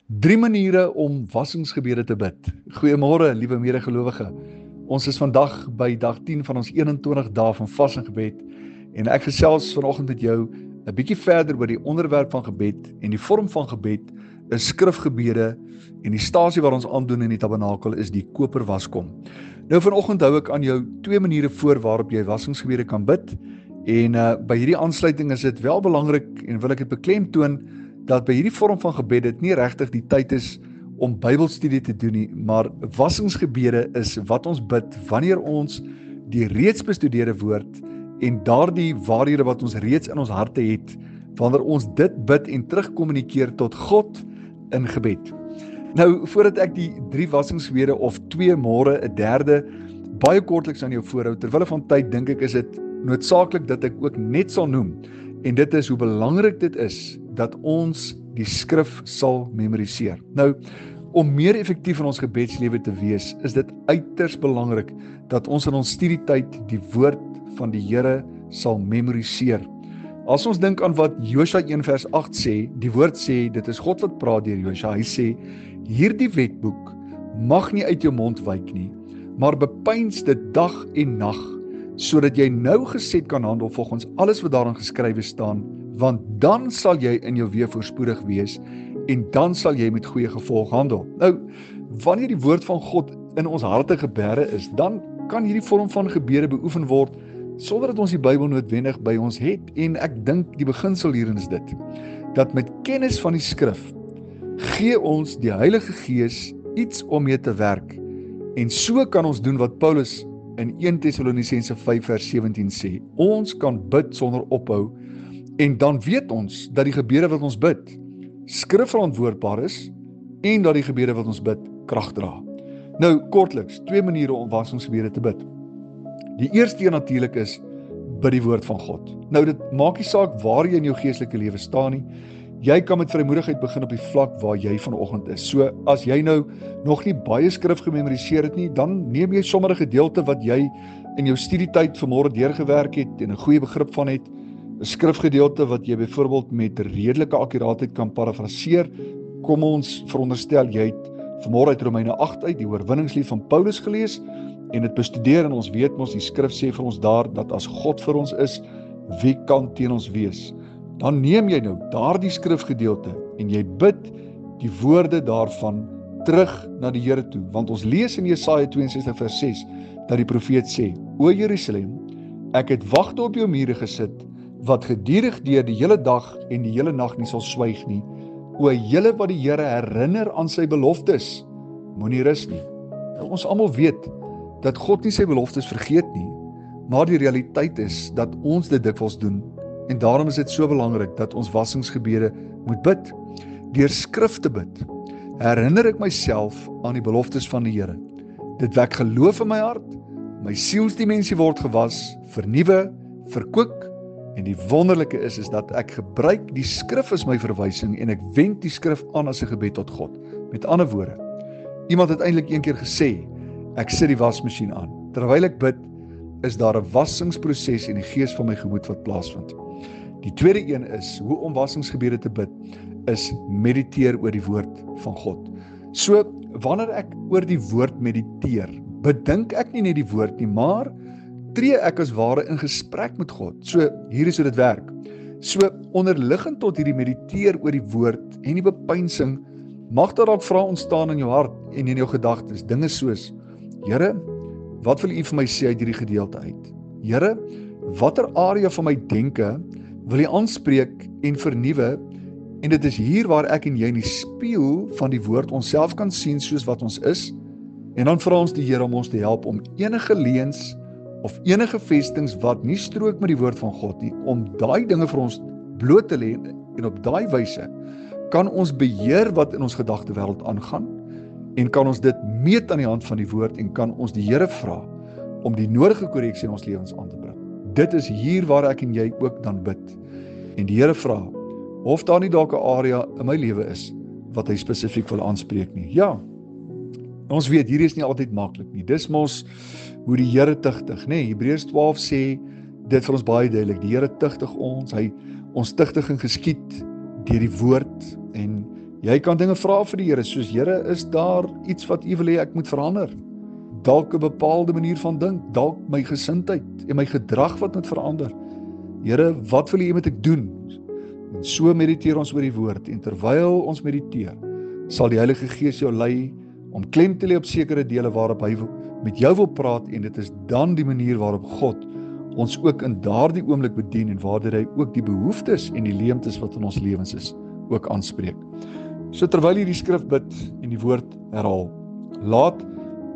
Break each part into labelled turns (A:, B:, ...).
A: Drie maniere om wassingsgebede te bid. Goeiemôre, liewe medegelowige. Ons is vandag by dag 10 van ons 21 dae van vas en gebed en ek gesels vanoggend met jou 'n bietjie verder oor die onderwerp van gebed en die vorm van gebed is skrifgebede en die stasie wat ons aandoen in die tabernakel is die koperwaskom. Nou vanoggend hou ek aan jou twee maniere voor waarop jy wassingsgebede kan bid en by hierdie aansluiting is dit wel belangrik en wil ek dit beklemtoon dat by hierdie vorm van gebed dit nie regtig die tyd is om Bybelstudie te doen nie, maar wassingsgebede is wat ons bid wanneer ons die reeds bestudeerde woord en daardie waarhede wat ons reeds in ons harte het, wanneer ons dit bid en terugkommunikeer tot God in gebed. Nou, voordat ek die drie wassingsgebede of twee môre 'n derde baie kortliks aan jou voorhou, terwille van tyd dink ek is dit noodsaaklik dat ek ook net sal noem, en dit is hoe belangrik dit is dat ons die skrif sal memoriseer. Nou, om meer effektief in ons gebedslewe te wees, is dit uiters belangrik dat ons in ons studietyd die woord van die Here sal memoriseer. As ons dink aan wat Josua 1 vers 8 sê, die woord sê, dit is God wat praat deur Josua, hy sê, hierdie wetboek mag nie uit jou mond wyk nie, maar bepeins dit dag en nag, sodat jy nou geset kan handel volgens alles wat daarin geskrywe staan, want dan sal jy in jou weë voorspoedig wees, en dan sal jy met goeie gevolg handel. Nou, wanneer die woord van God in ons harte geberre is, dan kan hierdie vorm van gebede beoefen word, sonder dat ons die Bybel noodwendig by ons het, en ek dink die beginsel hierin is dit, dat met kennis van die skrif, gee ons die Heilige Gees iets om mee te werk, en so kan ons doen wat Paulus in 1 Tessalonisense 5 vers 17 sê, ons kan bid sonder ophou, en dan weet ons dat die gebede wat ons bid, skrifverantwoordbaar is, en dat die gebede wat ons bid, krag dra. Nou, kortliks, twee maniere om wassingsgebede te bid. Die eerste een natuurlik is, bid die woord van God. Nou, dit maak nie saak waar jy in jou geestelike lewe staan nie, jy kan met vrymoedigheid begin op die vlak waar jy vanoggend is. So, as jy nou nog nie baie skrif gememoriseer het nie, dan neem jy sommer 'n gedeelte wat jy in jou studietyd vanmôre deurgewerk het en 'n goeie begrip van het, 'n skrifgedeelte wat jy byvoorbeeld met redelike akkuraatheid kan parafraseer. Kom ons veronderstel jy het vanmôre uit Romeine 8 uit die oorwinningslied van Paulus gelees en dit bestudeer en ons weet mos die skrif sê vir ons daar dat as God vir ons is, wie kan teen ons wees? Dan neem jy nou daardie skrifgedeelte en jy bid die woorde daarvan terug na die Here toe, want ons lees in Jesaja 62 vers 6 dat die profeet sê, O Jerusalem, ek het wagte op jou mure gesit, wat gedurig deur die hele dag en die hele nag nie sal swyg nie. O julle wat die Here herinner aan sy beloftes, moenie rus nie. Nou, ons almal weet dat God nie sy beloftes vergeet nie, maar die realiteit is dat ons dit dikwels doen, en daarom is dit so belangrik dat ons wassingsgebede moet bid, deur skrif te bid. Herinner ek myself aan die beloftes van die Here. Dit wek geloof in my hart, my sielsdimensie word gewas, vernuwe, verkoek, en die wonderlike is dat ek gebruik die skrif as my verwysing en ek wend die skrif aan as 'n gebed tot God. Met ander woorde, iemand het eintlik een keer gesê, ek sit die wasmasjien aan. Terwyl ek bid, is daar 'n wassingsproses in die gees van my gemoed wat plaasvind. Die tweede een is, hoe om wassingsgebede te bid, is mediteer oor die woord van God. So, wanneer ek oor die woord mediteer, bedink ek nie net die woord nie, maar tree ek as ware in gesprek met God. So, hier is hoe dit werk. So, onderliggend tot hierdie mediteer oor die woord en die bepeinsing, mag daar dalk vrae ontstaan in jou hart en in jou gedagtes, dinge soos, Here, wat wil U vir my sê uit hierdie gedeelte uit? Here, watter area van my denke wil U aanspreek en vernuwe, en dit is hier waar ek en jy in die spieël van die woord onsself kan sien soos wat ons is, en dan vra ons die Here om ons te help om enige leuns of enige vestings wat nie strook met die woord van God nie, om daai dinge vir ons bloot te lê, en op daai wyse kan ons beheer wat in ons gedagtewêreld aangaan, en kan ons dit meet aan die hand van die woord, en kan ons die Here vra om die nodige korreksie in ons lewens aan te bring. Dit is hier waar ek en jy ook dan bid, en die Here vra, of daar nie dalk 'n area in my lewe is, wat hy spesifiek wil aanspreek nie. Ja, ons weet, hierdie is nie altyd maklik nie, dis mos hoe die Here tugtig, nê? Hebreërs 12 sê, dit vir ons baie duidelik, die Here tugtig ons, ons tugtiging geskied deur die woord, en Jy kan dinge vra vir die Here, soos Here, is daar iets wat U wil hê ek moet verander? Dalk 'n bepaalde manier van dink, dalk my gesindheid en my gedrag wat moet verander. Here, wat wil U hê moet ek doen? En so mediteer ons oor die woord, en terwyl ons mediteer, sal die Heilige Gees jou lei om klem te lê op sekere dele waarop hy met jou wil praat, en dit is dan die manier waarop God ons ook in daardie oomblik bedien, en waardeur hy ook die behoeftes en die leemtes wat in ons lewens is, ook aanspreek. So terwyl jy die skrif bid en die woord herhaal, laat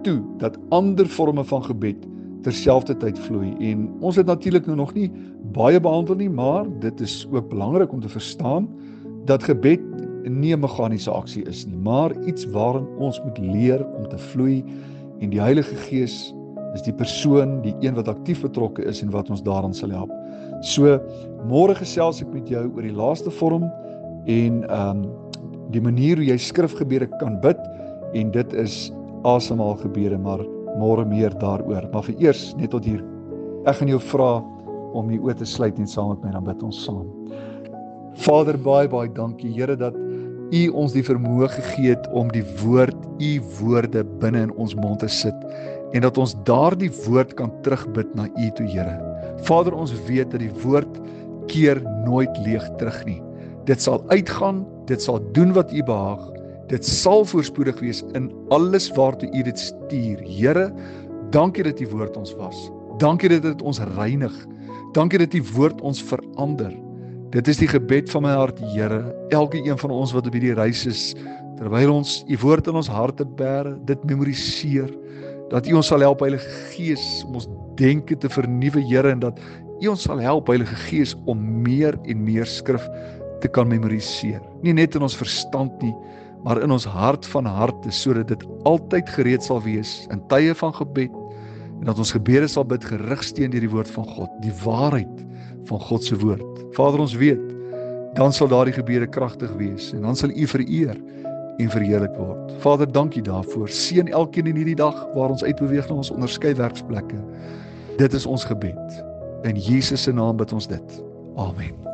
A: toe dat ander vorme van gebed terselfdertyd vloei. En ons het natuurlik nog nie baie behandel nie, maar dit is ook belangrik om te verstaan dat gebed nie 'n meganiese aksie is nie, maar iets waarin ons moet leer om te vloei, en die Heilige Gees is die persoon, die een wat aktief betrokke is en wat ons daaraan sal help. So, môre gesels ek met jou oor die laaste vorm en die manier hoe jy skrifgebede kan bid, en dit is asemhalgebede, maar môre meer daaroor. Maar vir eers net tot hier. Ek gaan jou vra om die oë te sluit en saam met my, dan bid ons saam. Vader, baie dankie, Here, dat U ons die vermoë gegee het om die woord, U woorde binne in ons mond te sit, en dat ons daardie woord kan terugbid na U toe, Here. Vader, ons weet dat die woord keer nooit leeg terug nie. Dit sal uitgaan, dit sal doen wat U behaag, dit sal voorspoedig wees in alles waartoe U dit stuur. Here, dankie dat U woord ons was. Dankie dat dit ons reinig. Dankie dat U woord ons verander. Dit is die gebed van my hart, Here. Elke een van ons wat op hierdie reis is, terwyl ons U woord in ons harte bære, dit memoriseer, dat U ons sal help, Heilige Gees, om ons denke te vernuwe, Here, en dat U ons sal help, Heilige Gees, om meer en meer skrif te kan memoriseer. Nie net in ons verstand nie, maar in ons hart van harte, sodat dit altyd gereed sal wees in tye van gebed, en dat ons gebede sal bid gerig steun deur die woord van God, die waarheid van God se woord. Vader, ons weet, dan sal daardie gebede kragtig wees, en dan sal U vereer en verheerlik word. Vader, dankie daarvoor. Seën elkeen in hierdie dag waar ons uitbeweeg na ons onderskeie werksplekke. Dit is ons gebed. In Jesus se naam bid ons dit. Amen.